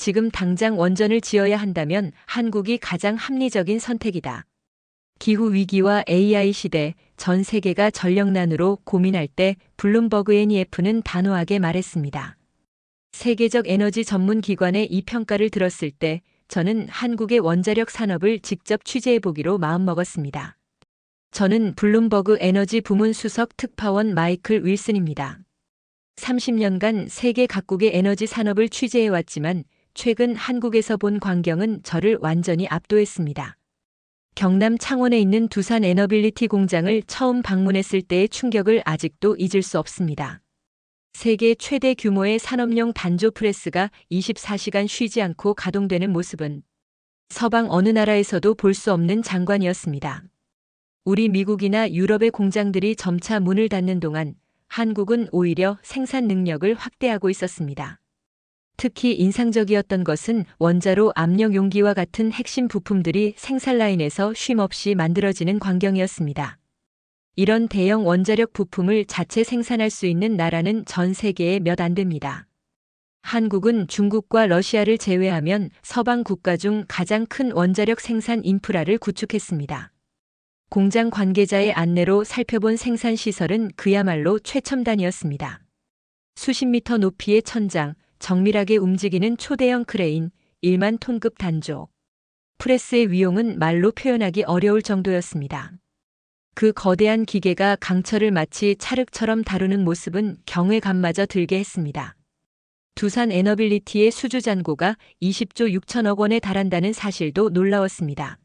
지금 당장 원전을 지어야 한다면 한국이 가장 합리적인 선택이다. 기후 위기와 AI 시대, 전 세계가 전력난으로 고민할 때 블룸버그 NEF는 단호하게 말했습니다. 세계적 에너지 전문 기관의 이 평가를 들었을 때 저는 한국의 원자력 산업을 직접 취재해보기로 마음먹었습니다. 저는 블룸버그 에너지 부문 수석 특파원 마이클 윌슨입니다. 30년간 세계 각국의 에너지 산업을 취재해왔지만 최근 한국에서 본 광경은 저를 완전히 압도했습니다. 경남 창원에 있는 두산 에너빌리티 공장을 처음 방문했을 때의 충격을 아직도 잊을 수 없습니다. 세계 최대 규모의 산업용 단조 프레스가 24시간 쉬지 않고 가동되는 모습은 서방 어느 나라에서도 볼 수 없는 장관이었습니다. 우리 미국이나 유럽의 공장들이 점차 문을 닫는 동안 한국은 오히려 생산 능력을 확대하고 있었습니다. 특히 인상적이었던 것은 원자로 압력 용기와 같은 핵심 부품들이 생산 라인에서 쉼없이 만들어지는 광경이었습니다. 이런 대형 원자력 부품을 자체 생산할 수 있는 나라는 전 세계에 몇 안 됩니다. 한국은 중국과 러시아를 제외하면 서방 국가 중 가장 큰 원자력 생산 인프라를 구축했습니다. 공장 관계자의 안내로 살펴본 생산 시설은 그야말로 최첨단이었습니다. 수십 미터 높이의 천장, 정밀하게 움직이는 초대형 크레인, 1만 톤급 단조. 프레스의 위용은 말로 표현하기 어려울 정도였습니다. 그 거대한 기계가 강철을 마치 찰흙처럼 다루는 모습은 경외감마저 들게 했습니다. 두산 에너빌리티의 수주 잔고가 20조 6천억 원에 달한다는 사실도 놀라웠습니다.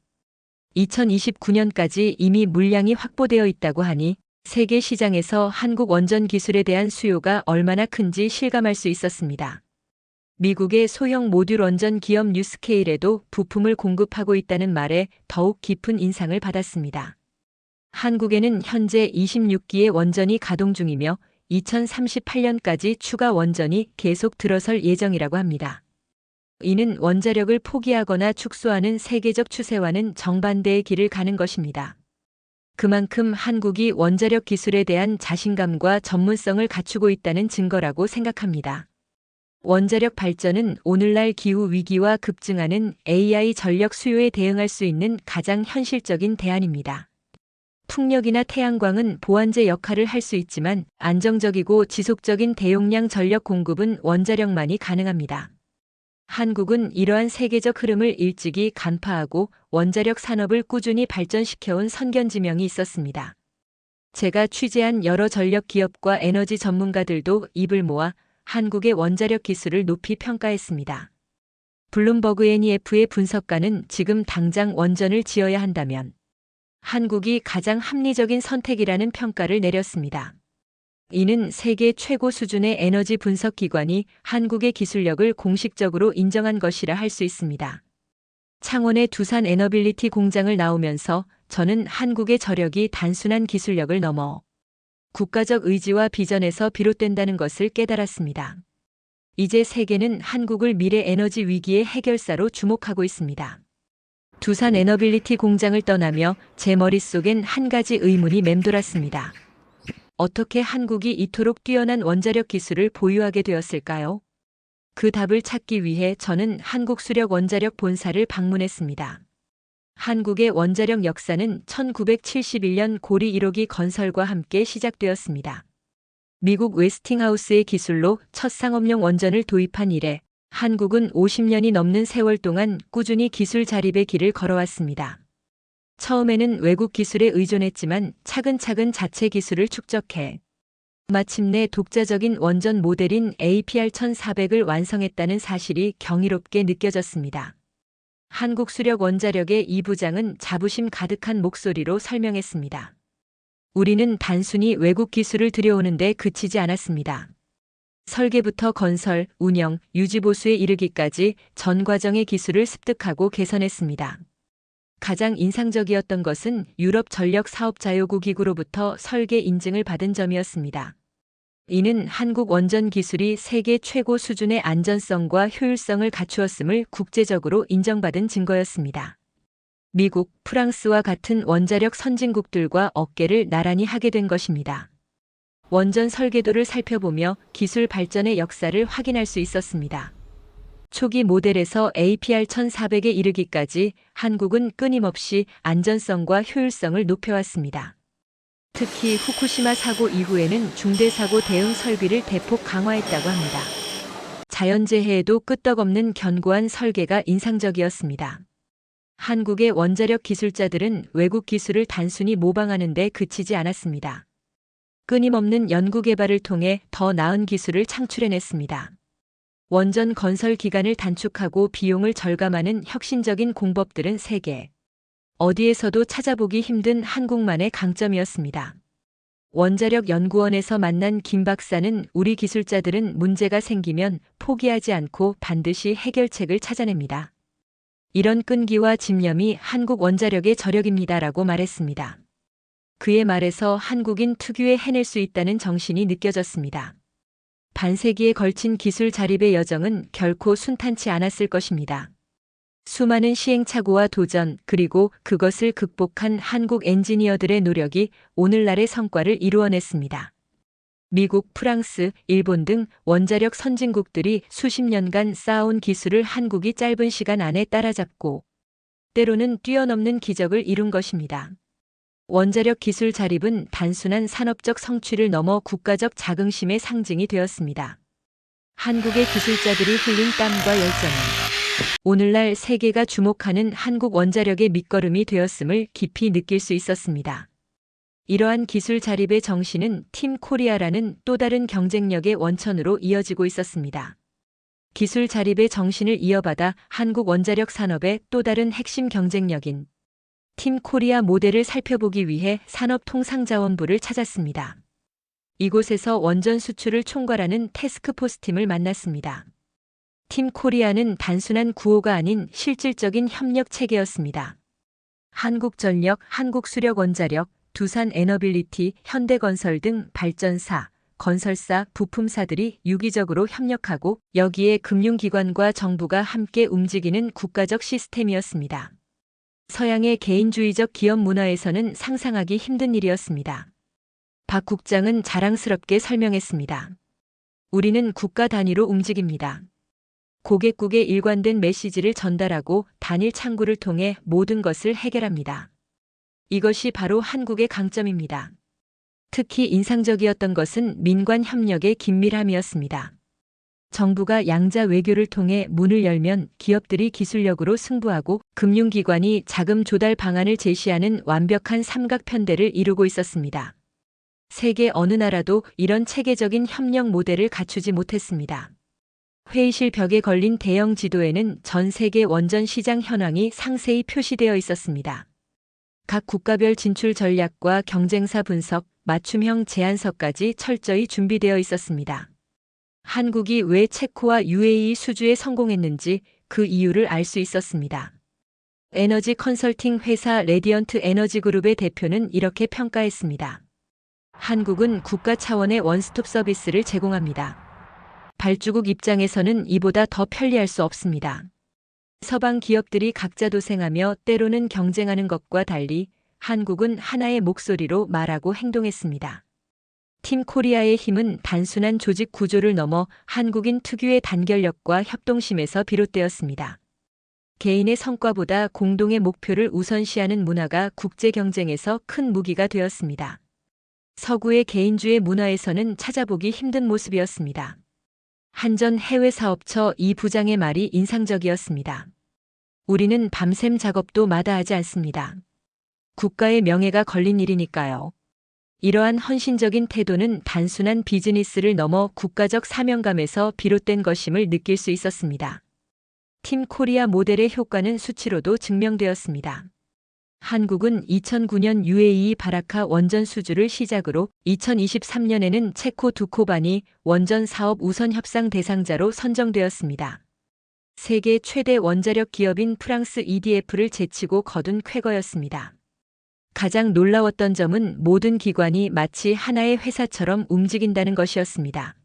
2029년까지 이미 물량이 확보되어 있다고 하니 세계 시장에서 한국 원전 기술에 대한 수요가 얼마나 큰지 실감할 수 있었습니다. 미국의 소형 모듈 원전 기업 뉴스케일에도 부품을 공급하고 있다는 말에 더욱 깊은 인상을 받았습니다. 한국에는 현재 26기의 원전이 가동 중이며 2038년까지 추가 원전이 계속 들어설 예정이라고 합니다. 이는 원자력을 포기하거나 축소하는 세계적 추세와는 정반대의 길을 가는 것입니다. 그만큼 한국이 원자력 기술에 대한 자신감과 전문성을 갖추고 있다는 증거라고 생각합니다. 원자력 발전은 오늘날 기후 위기와 급증하는 AI 전력 수요에 대응할 수 있는 가장 현실적인 대안입니다. 풍력이나 태양광은 보완제 역할을 할 수 있지만 안정적이고 지속적인 대용량 전력 공급은 원자력만이 가능합니다. 한국은 이러한 세계적 흐름을 일찍이 간파하고 원자력 산업을 꾸준히 발전시켜온 선견지명이 있었습니다. 제가 취재한 여러 전력 기업과 에너지 전문가들도 입을 모아 한국의 원자력 기술을 높이 평가했습니다. 블룸버그 NEF의 분석가는 지금 당장 원전을 지어야 한다면 한국이 가장 합리적인 선택이라는 평가를 내렸습니다. 이는 세계 최고 수준의 에너지 분석 기관이 한국의 기술력을 공식적으로 인정한 것이라 할 수 있습니다. 창원의 두산 에너빌리티 공장을 나오면서 저는 한국의 저력이 단순한 기술력을 넘어 국가적 의지와 비전에서 비롯된다는 것을 깨달았습니다. 이제 세계는 한국을 미래 에너지 위기의 해결사로 주목하고 있습니다. 두산 에너빌리티 공장을 떠나며 제 머릿속엔 한 가지 의문이 맴돌았습니다. 어떻게 한국이 이토록 뛰어난 원자력 기술을 보유하게 되었을까요? 그 답을 찾기 위해 저는 한국수력원자력 본사를 방문했습니다. 한국의 원자력 역사는 1971년 고리 1호기 건설과 함께 시작되었습니다. 미국 웨스팅하우스의 기술로 첫 상업용 원전을 도입한 이래 한국은 50년이 넘는 세월 동안 꾸준히 기술 자립의 길을 걸어왔습니다. 처음에는 외국 기술에 의존했지만 차근차근 자체 기술을 축적해 마침내 독자적인 원전 모델인 APR-1400을 완성했다는 사실이 경이롭게 느껴졌습니다. 한국수력원자력의 이 부장은 자부심 가득한 목소리로 설명했습니다. 우리는 단순히 외국 기술을 들여오는데 그치지 않았습니다. 설계부터 건설, 운영, 유지보수에 이르기까지 전 과정의 기술을 습득하고 개선했습니다. 가장 인상적이었던 것은 유럽 전력 사업 자요구 기구로부터 설계 인증을 받은 점이었습니다. 이는 한국 원전 기술이 세계 최고 수준의 안전성과 효율성을 갖추었음을 국제적으로 인정받은 증거였습니다. 미국, 프랑스와 같은 원자력 선진국들과 어깨를 나란히 하게 된 것입니다. 원전 설계도를 살펴보며 기술 발전의 역사를 확인할 수 있었습니다. 초기 모델에서 APR 1400에 이르기까지 한국은 끊임없이 안전성과 효율성을 높여왔습니다. 특히 후쿠시마 사고 이후에는 중대 사고 대응 설비를 대폭 강화했다고 합니다. 자연재해에도 끄떡없는 견고한 설계가 인상적이었습니다. 한국의 원자력 기술자들은 외국 기술을 단순히 모방하는 데 그치지 않았습니다. 끊임없는 연구개발을 통해 더 나은 기술을 창출해냈습니다. 원전 건설 기간을 단축하고 비용을 절감하는 혁신적인 공법들은 세계 어디에서도 찾아보기 힘든 한국만의 강점이었습니다. 원자력 연구원에서 만난 김 박사는 우리 기술자들은 문제가 생기면 포기하지 않고 반드시 해결책을 찾아냅니다. 이런 끈기와 집념이 한국 원자력의 저력입니다라고 말했습니다. 그의 말에서 한국인 특유의 해낼 수 있다는 정신이 느껴졌습니다. 반세기에 걸친 기술 자립의 여정은 결코 순탄치 않았을 것입니다. 수많은 시행착오와 도전, 그리고 그것을 극복한 한국 엔지니어들의 노력이 오늘날의 성과를 이루어냈습니다. 미국, 프랑스, 일본 등 원자력 선진국들이 수십 년간 쌓아온 기술을 한국이 짧은 시간 안에 따라잡고 때로는 뛰어넘는 기적을 이룬 것입니다. 원자력 기술 자립은 단순한 산업적 성취를 넘어 국가적 자긍심의 상징이 되었습니다. 한국의 기술자들이 흘린 땀과 열정은 오늘날 세계가 주목하는 한국 원자력의 밑거름이 되었음을 깊이 느낄 수 있었습니다. 이러한 기술 자립의 정신은 팀 코리아라는 또 다른 경쟁력의 원천으로 이어지고 있었습니다. 기술 자립의 정신을 이어받아 한국 원자력 산업의 또 다른 핵심 경쟁력인 팀 코리아 모델을 살펴보기 위해 산업통상자원부를 찾았습니다. 이곳에서 원전 수출을 총괄하는 태스크포스 팀을 만났습니다. 팀 코리아는 단순한 구호가 아닌 실질적인 협력 체계였습니다. 한국전력, 한국수력원자력, 두산에너빌리티, 현대건설 등 발전사, 건설사, 부품사들이 유기적으로 협력하고 여기에 금융기관과 정부가 함께 움직이는 국가적 시스템이었습니다. 서양의 개인주의적 기업 문화에서는 상상하기 힘든 일이었습니다. 박 국장은 자랑스럽게 설명했습니다. 우리는 국가 단위로 움직입니다. 고객국에 일관된 메시지를 전달하고 단일 창구를 통해 모든 것을 해결합니다. 이것이 바로 한국의 강점입니다. 특히 인상적이었던 것은 민관 협력의 긴밀함이었습니다. 정부가 양자 외교를 통해 문을 열면 기업들이 기술력으로 승부하고 금융기관이 자금 조달 방안을 제시하는 완벽한 삼각편대를 이루고 있었습니다. 세계 어느 나라도 이런 체계적인 협력 모델을 갖추지 못했습니다. 회의실 벽에 걸린 대형 지도에는 전 세계 원전 시장 현황이 상세히 표시되어 있었습니다. 각 국가별 진출 전략과 경쟁사 분석, 맞춤형 제안서까지 철저히 준비되어 있었습니다. 한국이 왜 체코와 UAE 수주에 성공했는지 그 이유를 알 수 있었습니다. 에너지 컨설팅 회사 레디언트 에너지그룹의 대표는 이렇게 평가했습니다. 한국은 국가 차원의 원스톱 서비스를 제공합니다. 발주국 입장에서는 이보다 더 편리할 수 없습니다. 서방 기업들이 각자 도생하며 때로는 경쟁하는 것과 달리 한국은 하나의 목소리로 말하고 행동했습니다. 팀 코리아의 힘은 단순한 조직 구조를 넘어 한국인 특유의 단결력과 협동심에서 비롯되었습니다. 개인의 성과보다 공동의 목표를 우선시하는 문화가 국제 경쟁에서 큰 무기가 되었습니다. 서구의 개인주의 문화에서는 찾아보기 힘든 모습이었습니다. 한전 해외사업처 이 부장의 말이 인상적이었습니다. 우리는 밤샘 작업도 마다하지 않습니다. 국가의 명예가 걸린 일이니까요. 이러한 헌신적인 태도는 단순한 비즈니스를 넘어 국가적 사명감에서 비롯된 것임을 느낄 수 있었습니다. 팀 코리아 모델의 효과는 수치로도 증명되었습니다. 한국은 2009년 UAE 바라카 원전 수주를 시작으로 2023년에는 체코 두코바니 원전 사업 우선 협상 대상자로 선정되었습니다. 세계 최대 원자력 기업인 프랑스 EDF를 제치고 거둔 쾌거였습니다. 가장 놀라웠던 점은 모든 기관이 마치 하나의 회사처럼 움직인다는 것이었습니다.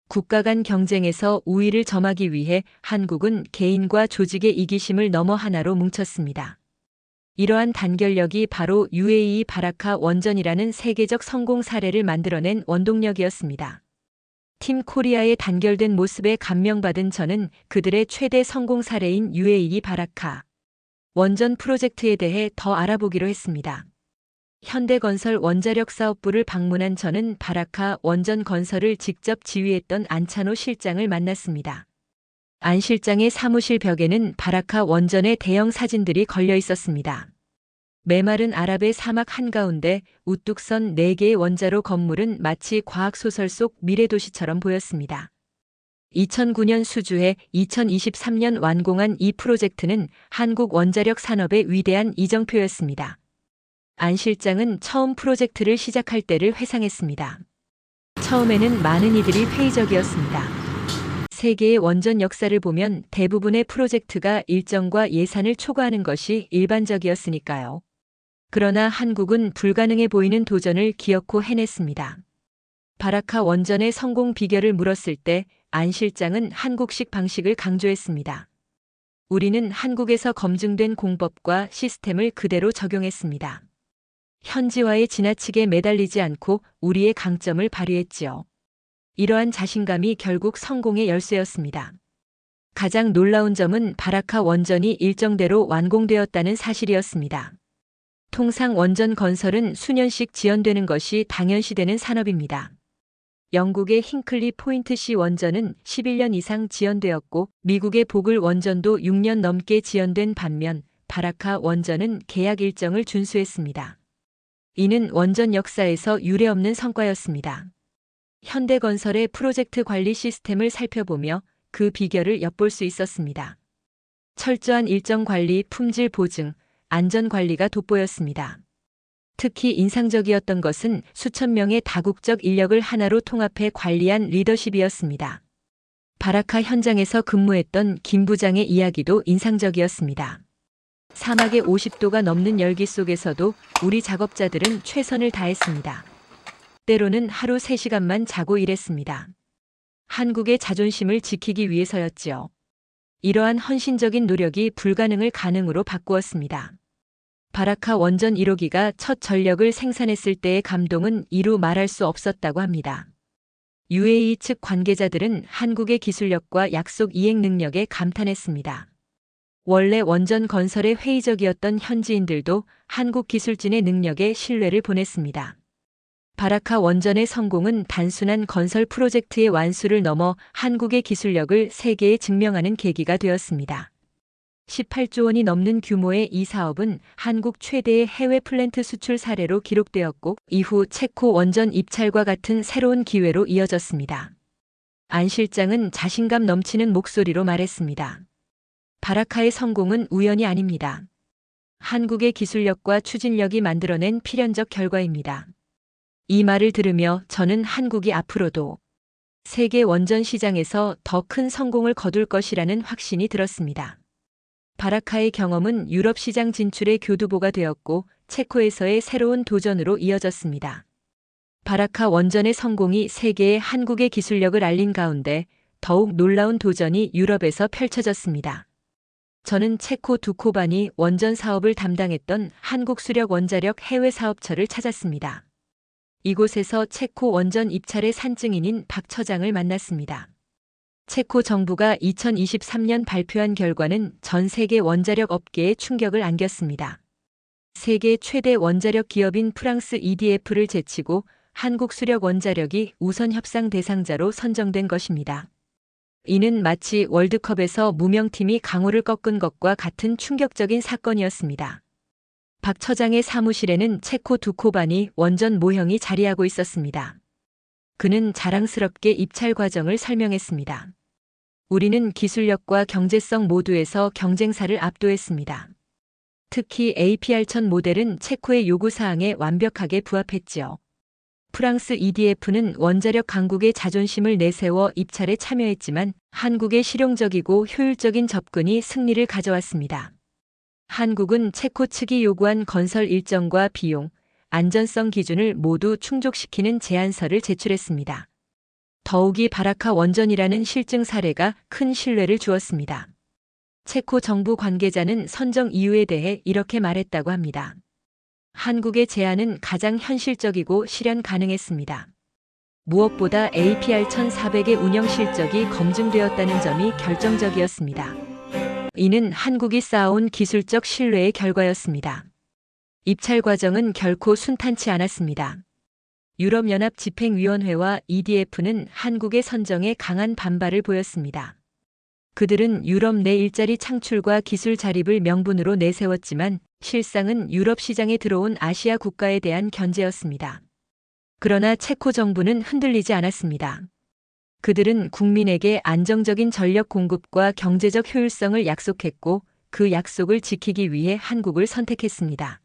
국가 간 경쟁에서 우위를 점하기 위해 한국은 개인과 조직의 이기심을 넘어 하나로 뭉쳤습니다. 이러한 단결력이 바로 UAE 바라카 원전이라는 세계적 성공 사례를 만들어낸 원동력이었습니다. 팀 코리아의 단결된 모습에 감명받은 저는 그들의 최대 성공 사례인 UAE 바라카 원전 프로젝트에 대해 더 알아보기로 했습니다. 현대건설 원자력 사업부를 방문한 저는 바라카 원전 건설을 직접 지휘했던 안찬호 실장을 만났습니다. 안 실장의 사무실 벽에는 바라카 원전의 대형 사진들이 걸려 있었습니다. 메마른 아랍의 사막 한가운데 우뚝 선 4개의 원자로 건물은 마치 과학소설 속 미래도시처럼 보였습니다. 2009년 수주해 2023년 완공한 이 프로젝트는 한국 원자력 산업의 위대한 이정표였습니다. 안 실장은 처음 프로젝트를 시작할 때를 회상했습니다. 처음에는 많은 이들이 회의적이었습니다. 세계의 원전 역사를 보면 대부분의 프로젝트가 일정과 예산을 초과하는 것이 일반적이었으니까요. 그러나 한국은 불가능해 보이는 도전을 기어코 해냈습니다. 바라카 원전의 성공 비결을 물었을 때 안 실장은 한국식 방식을 강조했습니다. 우리는 한국에서 검증된 공법과 시스템을 그대로 적용했습니다. 현지화에 지나치게 매달리지 않고 우리의 강점을 발휘했지요. 이러한 자신감이 결국 성공의 열쇠였습니다. 가장 놀라운 점은 바라카 원전이 일정대로 완공되었다는 사실이었습니다. 통상 원전 건설은 수년씩 지연되는 것이 당연시되는 산업입니다. 영국의 힌클리 포인트 C 원전은 11년 이상 지연되었고 미국의 보글 원전도 6년 넘게 지연된 반면 바라카 원전은 계약 일정을 준수했습니다. 이는 원전 역사에서 유례없는 성과였습니다. 현대건설의 프로젝트 관리 시스템을 살펴보며 그 비결을 엿볼 수 있었습니다. 철저한 일정 관리, 품질 보증, 안전 관리가 돋보였습니다. 특히 인상적이었던 것은 수천 명의 다국적 인력을 하나로 통합해 관리한 리더십이었습니다. 바라카 현장에서 근무했던 김 부장의 이야기도 인상적이었습니다. 사막의 50도가 넘는 열기 속에서도 우리 작업자들은 최선을 다했습니다. 때로는 하루 3시간만 자고 일했습니다. 한국의 자존심을 지키기 위해서였지요. 이러한 헌신적인 노력이 불가능을 가능으로 바꾸었습니다. 바라카 원전 1호기가 첫 전력을 생산했을 때의 감동은 이루 말할 수 없었다고 합니다. UAE 측 관계자들은 한국의 기술력과 약속 이행 능력에 감탄했습니다. 원래 원전 건설에 회의적이었던 현지인들도 한국 기술진의 능력에 신뢰를 보냈습니다. 바라카 원전의 성공은 단순한 건설 프로젝트의 완수를 넘어 한국의 기술력을 세계에 증명하는 계기가 되었습니다. 18조 원이 넘는 규모의 이 사업은 한국 최대의 해외 플랜트 수출 사례로 기록되었고 이후 체코 원전 입찰과 같은 새로운 기회로 이어졌습니다. 안 실장은 자신감 넘치는 목소리로 말했습니다. 바라카의 성공은 우연이 아닙니다. 한국의 기술력과 추진력이 만들어낸 필연적 결과입니다. 이 말을 들으며 저는 한국이 앞으로도 세계 원전 시장에서 더 큰 성공을 거둘 것이라는 확신이 들었습니다. 바라카의 경험은 유럽 시장 진출의 교두보가 되었고 체코에서의 새로운 도전으로 이어졌습니다. 바라카 원전의 성공이 세계에 한국의 기술력을 알린 가운데 더욱 놀라운 도전이 유럽에서 펼쳐졌습니다. 저는 체코 두코바니 원전 사업을 담당했던 한국수력 원자력 해외 사업처를 찾았습니다. 이곳에서 체코 원전 입찰의 산증인인 박 처장을 만났습니다. 체코 정부가 2023년 발표한 결과는 전 세계 원자력 업계에 충격을 안겼습니다. 세계 최대 원자력 기업인 프랑스 EDF를 제치고 한국 수력 원자력이 우선 협상 대상자로 선정된 것입니다. 이는 마치 월드컵에서 무명팀이 강호를 꺾은 것과 같은 충격적인 사건이었습니다. 박 처장의 사무실에는 체코 두코바니 원전 모형이 자리하고 있었습니다. 그는 자랑스럽게 입찰 과정을 설명했습니다. 우리는 기술력과 경제성 모두에서 경쟁사를 압도했습니다. 특히 APR1000 모델은 체코의 요구사항에 완벽하게 부합했지요. 프랑스 EDF는 원자력 강국의 자존심을 내세워 입찰에 참여했지만 한국의 실용적이고 효율적인 접근이 승리를 가져왔습니다. 한국은 체코 측이 요구한 건설 일정과 비용, 안전성 기준을 모두 충족시키는 제안서를 제출했습니다. 더욱이 바라카 원전이라는 실증 사례가 큰 신뢰를 주었습니다. 체코 정부 관계자는 선정 이유에 대해 이렇게 말했다고 합니다. 한국의 제안은 가장 현실적이고 실현 가능했습니다. 무엇보다 APR-1400의 운영 실적이 검증되었다는 점이 결정적이었습니다. 이는 한국이 쌓아온 기술적 신뢰의 결과였습니다. 입찰 과정은 결코 순탄치 않았습니다. 유럽연합 집행위원회와 EDF는 한국의 선정에 강한 반발을 보였습니다. 그들은 유럽 내 일자리 창출과 기술 자립을 명분으로 내세웠지만 실상은 유럽 시장에 들어온 아시아 국가에 대한 견제였습니다. 그러나 체코 정부는 흔들리지 않았습니다. 그들은 국민에게 안정적인 전력 공급과 경제적 효율성을 약속했고 그 약속을 지키기 위해 한국을 선택했습니다.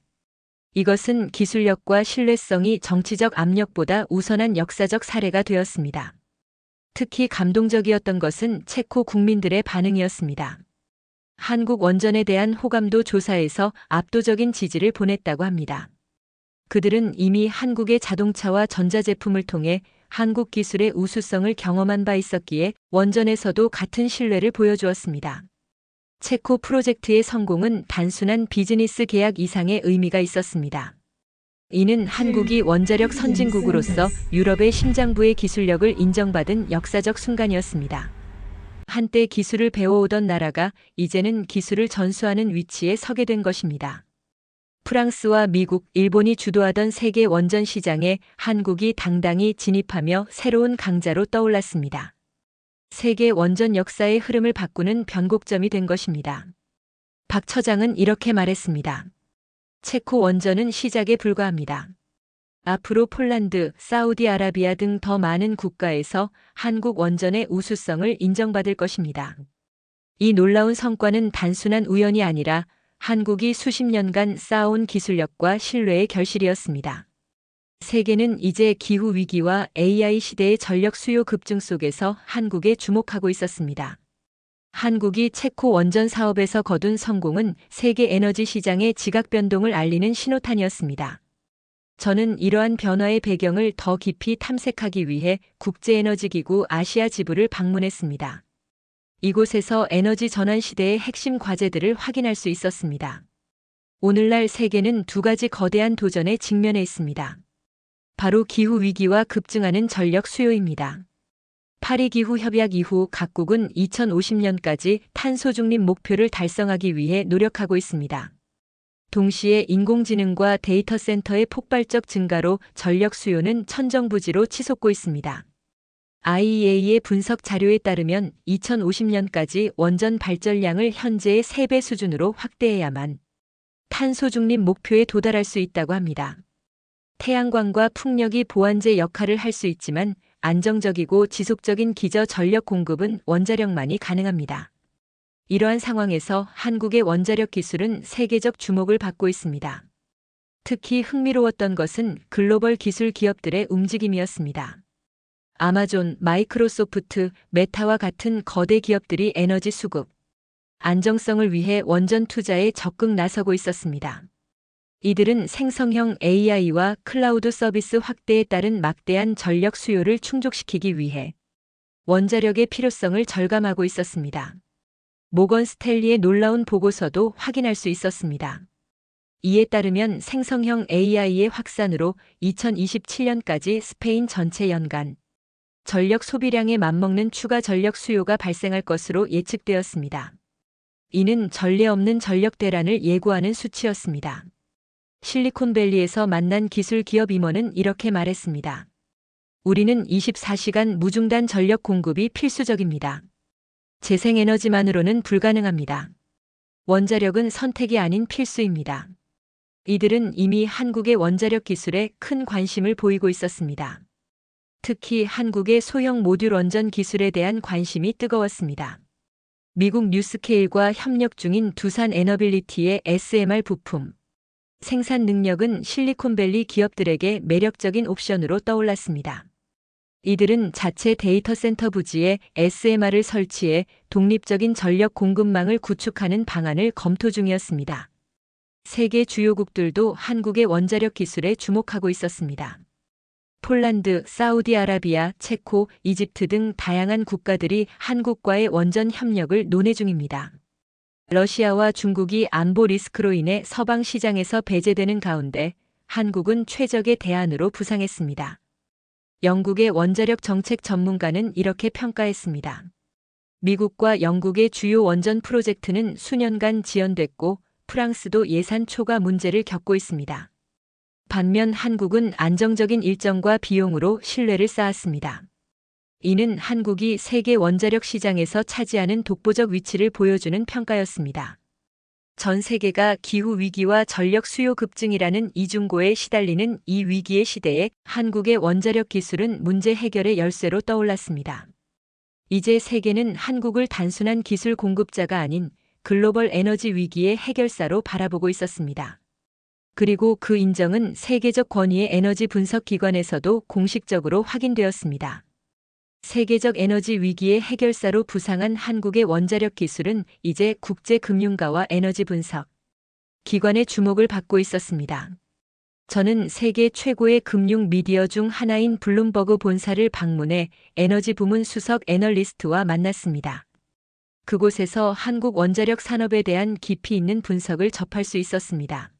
이것은 기술력과 신뢰성이 정치적 압력보다 우선한 역사적 사례가 되었습니다. 특히 감동적이었던 것은 체코 국민들의 반응이었습니다. 한국 원전에 대한 호감도 조사에서 압도적인 지지를 보냈다고 합니다. 그들은 이미 한국의 자동차와 전자제품을 통해 한국 기술의 우수성을 경험한 바 있었기에 원전에서도 같은 신뢰를 보여주었습니다. 체코 프로젝트의 성공은 단순한 비즈니스 계약 이상의 의미가 있었습니다. 이는 한국이 원자력 선진국으로서 유럽의 심장부의 기술력을 인정받은 역사적 순간이었습니다. 한때 기술을 배워오던 나라가 이제는 기술을 전수하는 위치에 서게 된 것입니다. 프랑스와 미국, 일본이 주도하던 세계 원전 시장에 한국이 당당히 진입하며 새로운 강자로 떠올랐습니다. 세계 원전 역사의 흐름을 바꾸는 변곡점이 된 것입니다. 박 처장은 이렇게 말했습니다. 체코 원전은 시작에 불과합니다. 앞으로 폴란드, 사우디아라비아 등 더 많은 국가에서 한국 원전의 우수성을 인정받을 것입니다. 이 놀라운 성과는 단순한 우연이 아니라 한국이 수십 년간 쌓아온 기술력과 신뢰의 결실이었습니다. 세계는 이제 기후 위기와 AI 시대의 전력 수요 급증 속에서 한국에 주목하고 있었습니다. 한국이 체코 원전 사업에서 거둔 성공은 세계 에너지 시장의 지각 변동을 알리는 신호탄이었습니다. 저는 이러한 변화의 배경을 더 깊이 탐색하기 위해 국제에너지기구 아시아 지부를 방문했습니다. 이곳에서 에너지 전환 시대의 핵심 과제들을 확인할 수 있었습니다. 오늘날 세계는 두 가지 거대한 도전에 직면해 있습니다. 바로 기후 위기와 급증하는 전력 수요입니다. 파리 기후 협약 이후 각국은 2050년까지 탄소 중립 목표를 달성하기 위해 노력하고 있습니다. 동시에 인공지능과 데이터 센터의 폭발적 증가로 전력 수요는 천정부지로 치솟고 있습니다. IEA의 분석 자료에 따르면 2050년까지 원전 발전량을 현재의 3배 수준으로 확대해야만 탄소 중립 목표에 도달할 수 있다고 합니다. 태양광과 풍력이 보완제 역할을 할 수 있지만 안정적이고 지속적인 기저 전력 공급은 원자력만이 가능합니다. 이러한 상황에서 한국의 원자력 기술은 세계적 주목을 받고 있습니다. 특히 흥미로웠던 것은 글로벌 기술 기업들의 움직임이었습니다. 아마존, 마이크로소프트, 메타와 같은 거대 기업들이 에너지 수급, 안정성을 위해 원전 투자에 적극 나서고 있었습니다. 이들은 생성형 AI와 클라우드 서비스 확대에 따른 막대한 전력 수요를 충족시키기 위해 원자력의 필요성을 절감하고 있었습니다. 모건 스탠리의 놀라운 보고서도 확인할 수 있었습니다. 이에 따르면 생성형 AI의 확산으로 2027년까지 스페인 전체 연간 전력 소비량에 맞먹는 추가 전력 수요가 발생할 것으로 예측되었습니다. 이는 전례 없는 전력 대란을 예고하는 수치였습니다. 실리콘밸리에서 만난 기술 기업 임원은 이렇게 말했습니다. 우리는 24시간 무중단 전력 공급이 필수적입니다. 재생에너지만으로는 불가능합니다. 원자력은 선택이 아닌 필수입니다. 이들은 이미 한국의 원자력 기술에 큰 관심을 보이고 있었습니다. 특히 한국의 소형 모듈 원전 기술에 대한 관심이 뜨거웠습니다. 미국 뉴스케일과 협력 중인 두산 에너빌리티의 SMR 부품 생산 능력은 실리콘밸리 기업들에게 매력적인 옵션으로 떠올랐습니다. 이들은 자체 데이터 센터 부지에 SMR을 설치해 독립적인 전력 공급망을 구축하는 방안을 검토 중이었습니다. 세계 주요국들도 한국의 원자력 기술에 주목하고 있었습니다. 폴란드, 사우디아라비아, 체코, 이집트 등 다양한 국가들이 한국과의 원전 협력을 논의 중입니다. 러시아와 중국이 안보 리스크로 인해 서방 시장에서 배제되는 가운데 한국은 최적의 대안으로 부상했습니다. 영국의 원자력 정책 전문가는 이렇게 평가했습니다. 미국과 영국의 주요 원전 프로젝트는 수년간 지연됐고 프랑스도 예산 초과 문제를 겪고 있습니다. 반면 한국은 안정적인 일정과 비용으로 신뢰를 쌓았습니다. 이는 한국이 세계 원자력 시장에서 차지하는 독보적 위치를 보여주는 평가였습니다. 전 세계가 기후 위기와 전력 수요 급증이라는 이중고에 시달리는 이 위기의 시대에 한국의 원자력 기술은 문제 해결의 열쇠로 떠올랐습니다. 이제 세계는 한국을 단순한 기술 공급자가 아닌 글로벌 에너지 위기의 해결사로 바라보고 있었습니다. 그리고 그 인정은 세계적 권위의 에너지 분석 기관에서도 공식적으로 확인되었습니다. 세계적 에너지 위기의 해결사로 부상한 한국의 원자력 기술은 이제 국제 금융가와 에너지 분석 기관의 주목을 받고 있었습니다. 저는 세계 최고의 금융 미디어 중 하나인 블룸버그 본사를 방문해 에너지 부문 수석 애널리스트와 만났습니다. 그곳에서 한국 원자력 산업에 대한 깊이 있는 분석을 접할 수 있었습니다.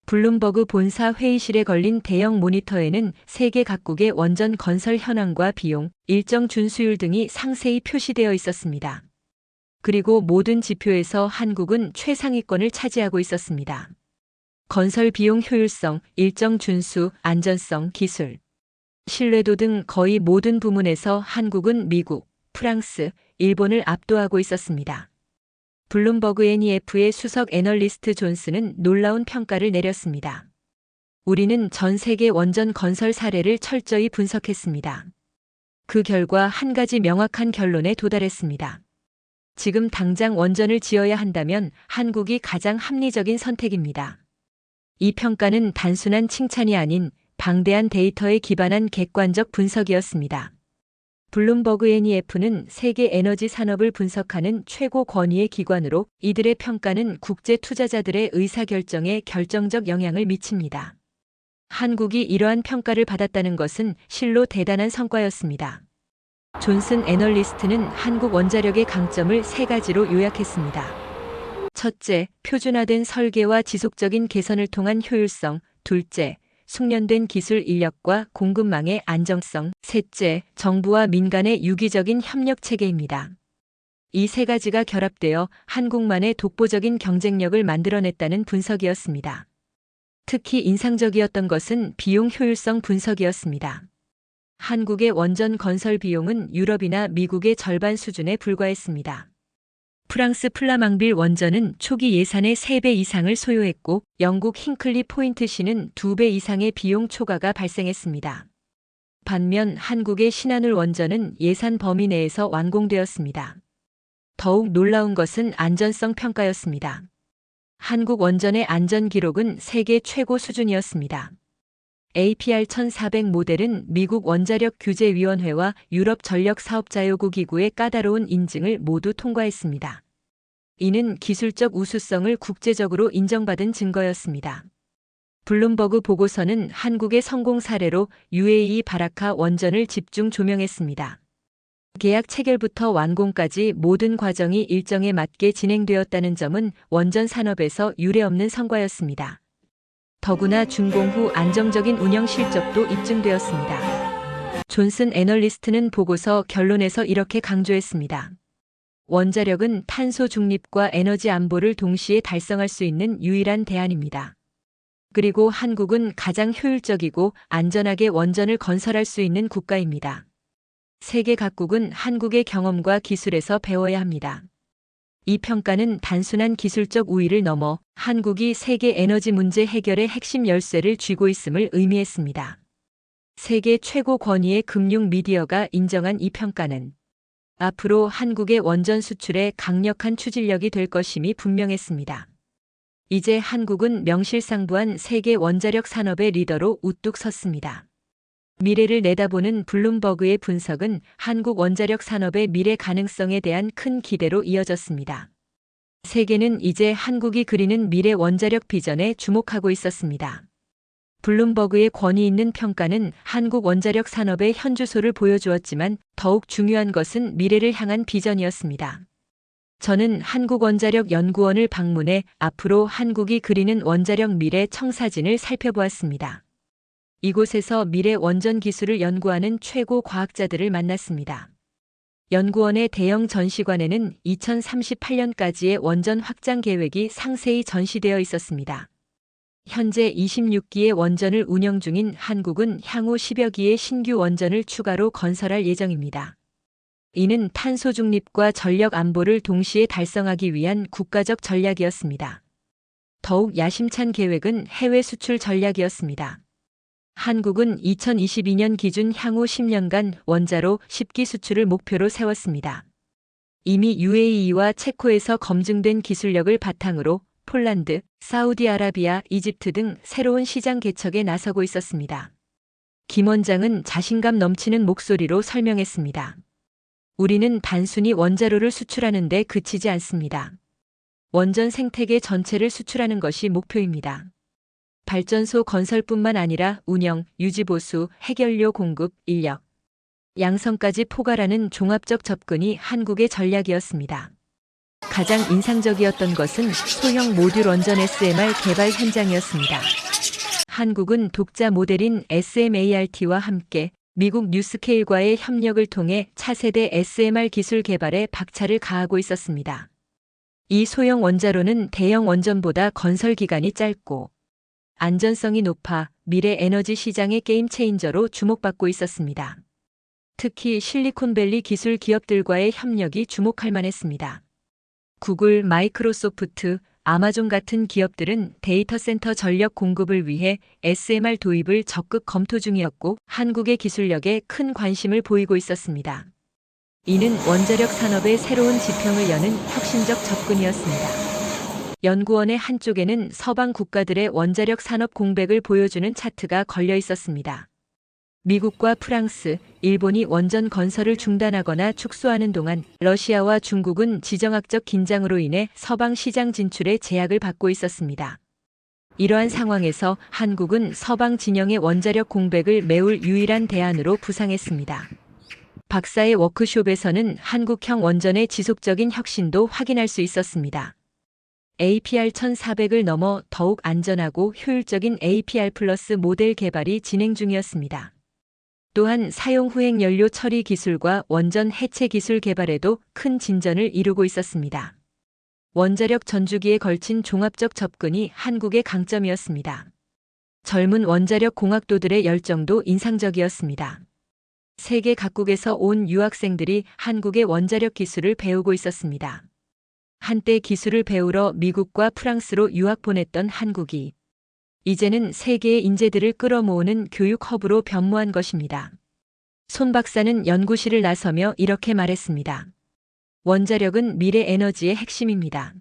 블룸버그 본사 회의실에 걸린 대형 모니터에는 세계 각국의 원전 건설 현황과 비용, 일정 준수율 등이 상세히 표시되어 있었습니다. 그리고 모든 지표에서 한국은 최상위권을 차지하고 있었습니다. 건설 비용 효율성, 일정 준수, 안전성, 기술, 신뢰도 등 거의 모든 부문에서 한국은 미국, 프랑스, 일본을 압도하고 있었습니다. 블룸버그 NEF의 수석 애널리스트 존스는 놀라운 평가를 내렸습니다. 우리는 전 세계 원전 건설 사례를 철저히 분석했습니다. 그 결과 한 가지 명확한 결론에 도달했습니다. 지금 당장 원전을 지어야 한다면 한국이 가장 합리적인 선택입니다. 이 평가는 단순한 칭찬이 아닌 방대한 데이터에 기반한 객관적 분석이었습니다. 블룸버그 NEF는 세계 에너지 산업을 분석하는 최고 권위의 기관으로 이들의 평가는 국제 투자자들의 의사결정에 결정적 영향을 미칩니다. 한국이 이러한 평가를 받았다는 것은 실로 대단한 성과였습니다. 존슨 애널리스트는 한국 원자력의 강점을 세 가지로 요약했습니다. 첫째, 표준화된 설계와 지속적인 개선을 통한 효율성. 둘째, 숙련된 기술 인력과 공급망의 안정성. 셋째, 정부와 민간의 유기적인 협력 체계입니다. 이 세 가지가 결합되어 한국만의 독보적인 경쟁력을 만들어냈다는 분석이었습니다. 특히 인상적이었던 것은 비용 효율성 분석이었습니다. 한국의 원전 건설 비용은 유럽이나 미국의 절반 수준에 불과했습니다. 프랑스 플라망빌 원전은 초기 예산의 3배 이상을 소요했고 영국 힌클리 포인트시는 2배 이상의 비용 초과가 발생했습니다. 반면 한국의 신한울 원전은 예산 범위 내에서 완공되었습니다. 더욱 놀라운 것은 안전성 평가였습니다. 한국 원전의 안전 기록은 세계 최고 수준이었습니다. APR 1400 모델은 미국 원자력 규제위원회와 유럽 전력사업자요구 기구의 까다로운 인증을 모두 통과했습니다. 이는 기술적 우수성을 국제적으로 인정받은 증거였습니다. 블룸버그 보고서는 한국의 성공 사례로 UAE 바라카 원전을 집중 조명했습니다. 계약 체결부터 완공까지 모든 과정이 일정에 맞게 진행되었다는 점은 원전 산업에서 유례없는 성과였습니다. 더구나 준공 후 안정적인 운영 실적도 입증되었습니다. 존슨 애널리스트는 보고서 결론에서 이렇게 강조했습니다. 원자력은 탄소 중립과 에너지 안보를 동시에 달성할 수 있는 유일한 대안입니다. 그리고 한국은 가장 효율적이고 안전하게 원전을 건설할 수 있는 국가입니다. 세계 각국은 한국의 경험과 기술에서 배워야 합니다. 이 평가는 단순한 기술적 우위를 넘어 한국이 세계 에너지 문제 해결의 핵심 열쇠를 쥐고 있음을 의미했습니다. 세계 최고 권위의 금융 미디어가 인정한 이 평가는 앞으로 한국의 원전 수출에 강력한 추진력이 될 것임이 분명했습니다. 이제 한국은 명실상부한 세계 원자력 산업의 리더로 우뚝 섰습니다. 미래를 내다보는 블룸버그의 분석은 한국 원자력 산업의 미래 가능성에 대한 큰 기대로 이어졌습니다. 세계는 이제 한국이 그리는 미래 원자력 비전에 주목하고 있었습니다. 블룸버그의 권위 있는 평가는 한국 원자력 산업의 현주소를 보여주었지만 더욱 중요한 것은 미래를 향한 비전이었습니다. 저는 한국원자력연구원을 방문해 앞으로 한국이 그리는 원자력 미래 청사진을 살펴보았습니다. 이곳에서 미래 원전 기술을 연구하는 최고 과학자들을 만났습니다. 연구원의 대형 전시관에는 2038년까지의 원전 확장 계획이 상세히 전시되어 있었습니다. 현재 26기의 원전을 운영 중인 한국은 향후 10여 기의 신규 원전을 추가로 건설할 예정입니다. 이는 탄소 중립과 전력 안보를 동시에 달성하기 위한 국가적 전략이었습니다. 더욱 야심찬 계획은 해외 수출 전략이었습니다. 한국은 2022년 기준 향후 10년간 원자로 10기 수출을 목표로 세웠습니다. 이미 UAE와 체코에서 검증된 기술력을 바탕으로 폴란드, 사우디아라비아, 이집트 등 새로운 시장 개척에 나서고 있었습니다. 김 원장은 자신감 넘치는 목소리로 설명했습니다. 우리는 단순히 원자로를 수출하는 데 그치지 않습니다. 원전 생태계 전체를 수출하는 것이 목표입니다. 발전소 건설뿐만 아니라 운영, 유지보수, 해결료 공급, 인력, 양성까지 포괄하는 종합적 접근이 한국의 전략이었습니다. 가장 인상적이었던 것은 소형 모듈 원전 SMR 개발 현장이었습니다. 한국은 독자 모델인 SMART와 함께 미국 뉴스케일과의 협력을 통해 차세대 SMR 기술 개발에 박차를 가하고 있었습니다. 이 소형 원자로는 대형 원전보다 건설 기간이 짧고 안전성이 높아 미래 에너지 시장의 게임 체인저로 주목받고 있었습니다. 특히 실리콘밸리 기술 기업들과의 협력이 주목할 만했습니다. 구글, 마이크로소프트, 아마존 같은 기업들은 데이터 센터 전력 공급을 위해 SMR 도입을 적극 검토 중이었고 한국의 기술력에 큰 관심을 보이고 있었습니다. 이는 원자력 산업의 새로운 지평을 여는 혁신적 접근이었습니다. 연구원의 한쪽에는 서방 국가들의 원자력 산업 공백을 보여주는 차트가 걸려 있었습니다. 미국과 프랑스, 일본이 원전 건설을 중단하거나 축소하는 동안 러시아와 중국은 지정학적 긴장으로 인해 서방 시장 진출에 제약을 받고 있었습니다. 이러한 상황에서 한국은 서방 진영의 원자력 공백을 메울 유일한 대안으로 부상했습니다. 박사의 워크숍에서는 한국형 원전의 지속적인 혁신도 확인할 수 있었습니다. APR 1400을 넘어 더욱 안전하고 효율적인 APR 플러스 모델 개발이 진행 중이었습니다. 또한 사용 후행 연료 처리 기술과 원전 해체 기술 개발에도 큰 진전을 이루고 있었습니다. 원자력 전주기에 걸친 종합적 접근이 한국의 강점이었습니다. 젊은 원자력 공학도들의 열정도 인상적이었습니다. 세계 각국에서 온 유학생들이 한국의 원자력 기술을 배우고 있었습니다. 한때 기술을 배우러 미국과 프랑스로 유학 보냈던 한국이 이제는 세계의 인재들을 끌어모으는 교육 허브로 변모한 것입니다. 손 박사는 연구실을 나서며 이렇게 말했습니다. 원자력은 미래 에너지의 핵심입니다.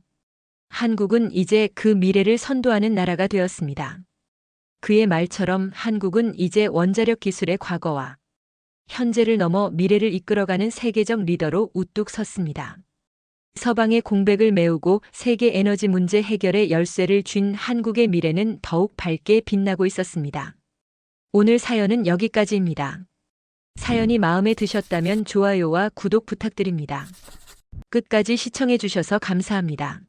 한국은 이제 그 미래를 선도하는 나라가 되었습니다. 그의 말처럼 한국은 이제 원자력 기술의 과거와 현재를 넘어 미래를 이끌어가는 세계적 리더로 우뚝 섰습니다. 서방의 공백을 메우고 세계 에너지 문제 해결의 열쇠를 쥔 한국의 미래는 더욱 밝게 빛나고 있었습니다. 오늘 사연은 여기까지입니다. 사연이 마음에 드셨다면 좋아요와 구독 부탁드립니다. 끝까지 시청해 주셔서 감사합니다.